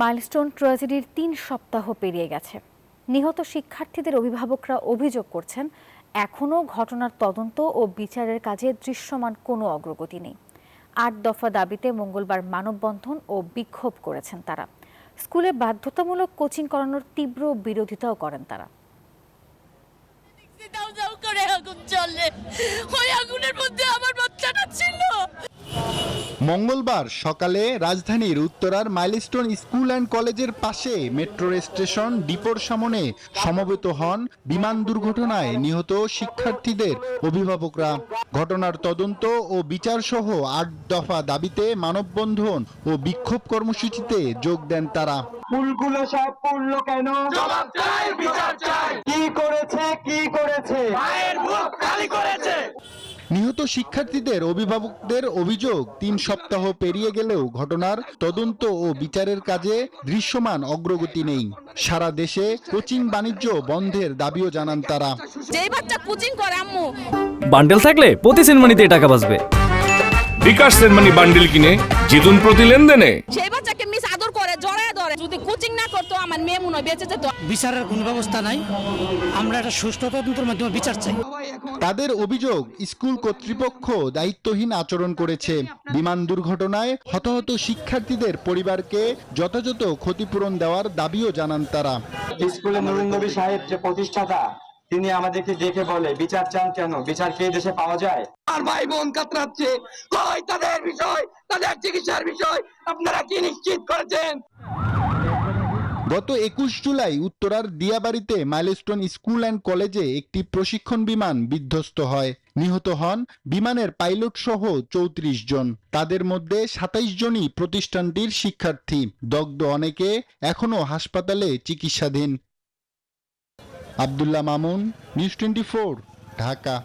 Milestone ট্র্যাজেডির ৩ সপ্তাহ পেরিয়ে গেছে। নিহত শিক্ষার্থীদের অভিভাবকরা অভিযোগ করছেন, এখনও ঘটনার তদন্ত ও বিচারের কাজে দৃশ্যমান কোনো অগ্রগতি নেই। ৮ দফা দাবিতে মঙ্গলবার মানববন্ধন ও বিক্ষোভ করেছেন তারা। স্কুলে বাধ্যতামূলক কোচিং করানোর তীব্র বিরোধিতাও করেন তারা। মঙ্গলবার সকালে রাজধানীর উত্তরার মাইলস্টোন স্কুল অ্যান্ড কলেজের পাশে মেট্রো স্টেশন ডিপোর সামনে সমবেত হন বিমান দুর্ঘটনায় নিহত শিক্ষার্থীদের অভিভাবকরা। ঘটনার তদন্ত ও বিচার সহ ৮ দফা দাবিতে মানববন্ধন ও বিক্ষোভ কর্মসূচিতে যোগ দেন তারা। স্কুলগুলো সব পড়লো কেন? জবাব চাই, বিচার চাই। কি করেছে? মায়ের মুখ খালি করেছে। নিহত শিক্ষার্থীদের অভিভাবকদের অভিযোগ, ৩ সপ্তাহ পেরিয়ে গেলেও ঘটনার তদন্ত ও বিচারের কাজে দৃশ্যমান অগ্রগতি নেই। সারা দেশে কোচিং বাণিজ্য বন্ধের দাবিও জানান তারা। যেই বাচ্চা কোচিং করে আম্মু, বান্ডেল থাকলে প্রতি সেনমানিতে টাকা বাঁচবে। বিকাশ সেনমানি বান্ডেল কিনে জিতুন প্রতি লেনদেনে। সেই বাচ্চাকে মিস আদর করে জড়ায় ধরে। যদি কোচিং না করতো আমার মেয়ে মনে হয় বেঁচে যেত। বিচারের কোনো ব্যবস্থা নাই, আমরা একটা সুষ্ঠু তদন্তের মাধ্যমে বিচার চাই। তাদের অভিযোগ, স্কুল কর্তৃপক্ষ দায়িত্বহীন আচরণ করেছে। বিমান দুর্ঘটনায় হতাহত শিক্ষার্থীদের পরিবারকে যথাযথ ক্ষতিপূরণ দেওয়ার দাবিও জানান তারা। স্কুলে নুরুন নবী সাহেব যে প্রতিষ্ঠাতা, তিনি আমাদেরকে দেখে বলে, বিচার চান কেন? বিচার কি দেশে পাওয়া যায়? আর ভাই বোন কাতরাচ্ছে, কই তাদের বিষয়, তাদের চিকিৎসার বিষয় আপনারা কি নিশ্চিত করেছেন? গত ২১ জুলাই উত্তরার দিয়াবাড়িতে মাইলস্টোন স্কুল অ্যান্ড কলেজে একটি প্রশিক্ষণ বিমান বিধ্বস্ত হয়। নিহত হন বিমানের পাইলট সহ ৩৪ জন। তাদের মধ্যে ২৭ জনই প্রতিষ্ঠানটির শিক্ষার্থী। দগ্ধ অনেকে এখনও হাসপাতালে চিকিৎসাধীন। আব্দুল্লাহ মামুন, নিউজ 24, ঢাকা।